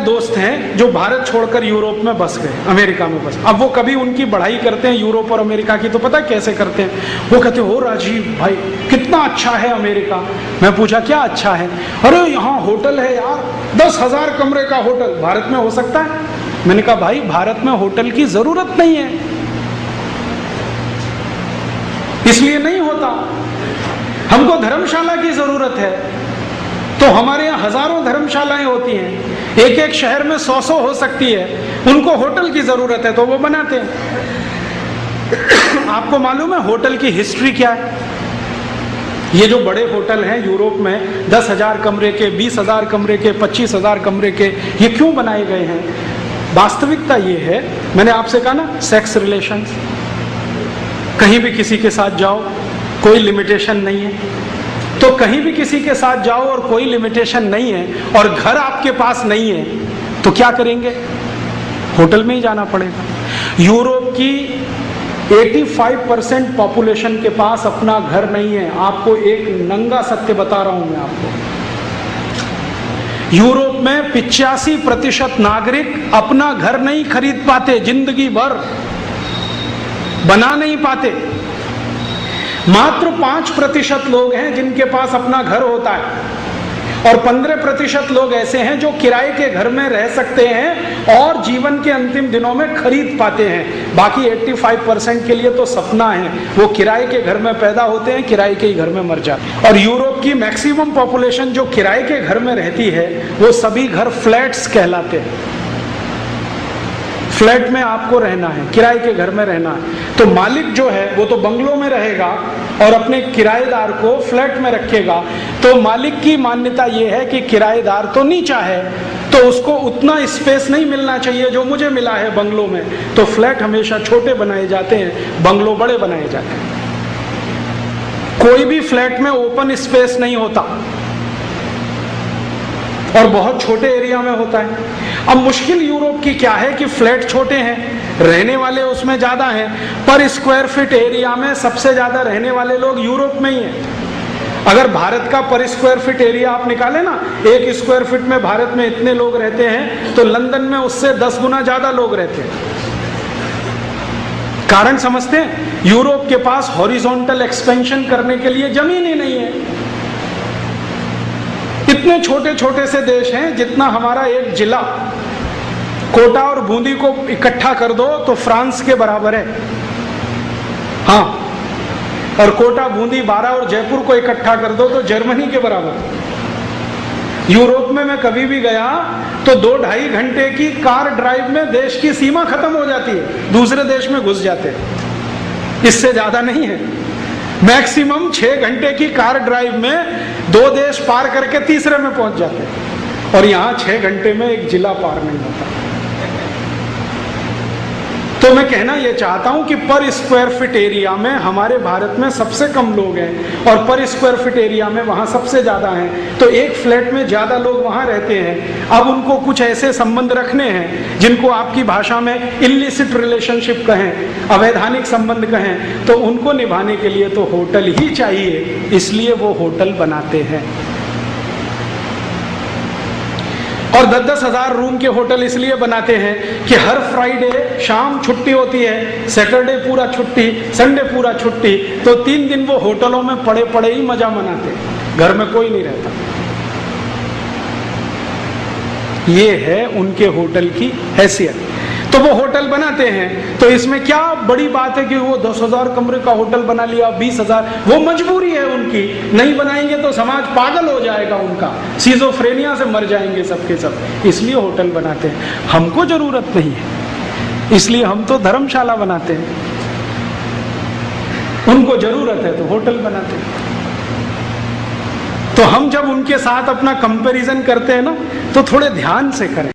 दोस्त हैं जो भारत छोड़कर यूरोप में बस गए, अमेरिका में बस। अब वो कभी उनकी बढ़ाई करते हैं यूरोप और अमेरिका की, तो पता कैसे करते हैं? वो कहते हैं, ओ राजीव भाई कितना अच्छा है अमेरिका। मैं पूछा क्या अच्छा है? अरे यहाँ होटल है यार, 10,000 कमरे का होटल। भारत में हो सकता है? मैंने कहा भाई भारत में होटल की जरूरत नहीं है, इसलिए नहीं होता। हमको धर्मशाला की जरूरत है, तो हमारे यहाँ हजारों धर्मशालाएं होती हैं, एक एक शहर में 100-100 हो सकती है। उनको होटल की जरूरत है तो वो बनाते हैं। आपको मालूम है होटल की हिस्ट्री क्या है? ये जो बड़े होटल हैं यूरोप में, 10,000 कमरे के, 20,000 कमरे के, 25,000 कमरे के, ये क्यों बनाए गए हैं? वास्तविकता ये है, मैंने आपसे कहा ना, सेक्स रिलेशंस। कहीं भी किसी के साथ जाओ, कोई लिमिटेशन नहीं है, तो कहीं भी किसी के साथ जाओ और कोई लिमिटेशन नहीं है और घर आपके पास नहीं है, तो क्या करेंगे? होटल में ही जाना पड़ेगा। यूरोप की 85% पॉपुलेशन के पास अपना घर नहीं है। आपको एक नंगा सत्य बता रहा हूं मैं आपको, यूरोप में 85% नागरिक अपना घर नहीं खरीद पाते, जिंदगी भर बना नहीं पाते। मात्र 5% लोग हैं जिनके पास अपना घर होता है, और 15% लोग ऐसे हैं जो किराए के घर में रह सकते हैं और जीवन के अंतिम दिनों में खरीद पाते हैं। बाकी 85% के लिए तो सपना है, वो किराए के घर में पैदा होते हैं, किराए के ही घर में मर जाते हैं। और यूरोप की मैक्सिमम पॉपुलेशन जो किराए के घर में रहती है, वो सभी घर फ्लैट्स कहलाते हैं। फ्लैट में आपको रहना है, किराए के घर में रहना है, तो मालिक जो है वो तो बंगलों में रहेगा और अपने किराएदार को फ्लैट में रखेगा। तो मालिक की मान्यता ये है कि किराएदार तो नीचा है, तो उसको उतना स्पेस नहीं मिलना चाहिए जो मुझे मिला है बंगलों में, तो फ्लैट हमेशा छोटे बनाए जाते हैं, बंगलो बड़े बनाए जाते हैं। कोई भी फ्लैट में ओपन स्पेस नहीं होता और बहुत छोटे एरिया में होता है। अब मुश्किल यूरोप की क्या है कि फ्लैट छोटे हैं, रहने वाले उसमें ज्यादा हैं, पर स्क्वायर फीट एरिया में सबसे ज्यादा रहने वाले लोग यूरोप में ही हैं। अगर भारत का पर स्क्वायर फीट एरिया आप निकालें ना, 1 स्क्वायर फीट में भारत में इतने लोग रहते हैं, तो लंदन में उससे 10 गुना ज्यादा लोग रहते हैं। कारण समझते हैं? यूरोप के पास हॉरिजॉन्टल एक्सपेंशन करने के लिए जमीन ही नहीं है। इतने छोटे छोटे से देश हैं, जितना हमारा एक जिला कोटा और बूंदी को इकट्ठा कर दो तो फ्रांस के बराबर है। हाँ, और कोटा, बूंदी, बारा और जयपुर को इकट्ठा कर दो तो जर्मनी के बराबर। यूरोप में मैं कभी भी गया तो 2-2.5 घंटे की कार ड्राइव में देश की सीमा खत्म हो जाती है, दूसरे देश में घुस जाते हैं। इससे ज्यादा नहीं है। मैक्सिमम 6 घंटे की कार ड्राइव में 2 देश पार करके तीसरे में पहुंच जाते हैं, और यहाँ 6 घंटे में एक जिला पार नहीं होता। तो मैं कहना यह चाहता हूं कि पर स्क्वायर फीट एरिया में हमारे भारत में सबसे कम लोग हैं और पर स्क्वायर फीट एरिया में वहां सबसे ज्यादा हैं, तो एक फ्लैट में ज्यादा लोग वहां रहते हैं। अब उनको कुछ ऐसे संबंध रखने हैं जिनको आपकी भाषा में इलिसिट रिलेशनशिप कहें, अवैधानिक संबंध कहें, तो उनको निभाने के लिए तो होटल ही चाहिए, इसलिए वो होटल बनाते हैं। और 10-10 हजार रूम के होटल इसलिए बनाते हैं कि हर फ्राइडे शाम छुट्टी होती है, सैटरडे पूरा छुट्टी, संडे पूरा छुट्टी, तो 3 दिन वो होटलों में पड़े पड़े ही मजा मनाते हैं, घर में कोई नहीं रहता। ये है उनके होटल की हैसियत। तो वो होटल बनाते हैं, तो इसमें क्या बड़ी बात है कि वो 10,000 कमरे का होटल बना लिया, 20,000, वो मजबूरी है उनकी। नहीं बनाएंगे तो समाज पागल हो जाएगा उनका, सिजोफ्रेनिया से मर जाएंगे सबके सब, इसलिए होटल बनाते हैं। हमको जरूरत नहीं है, इसलिए हम तो धर्मशाला बनाते हैं। उनको जरूरत है तो होटल बनाते हैं। तो हम जब उनके साथ अपना कंपैरिजन करते हैं ना, तो थोड़े ध्यान से करें।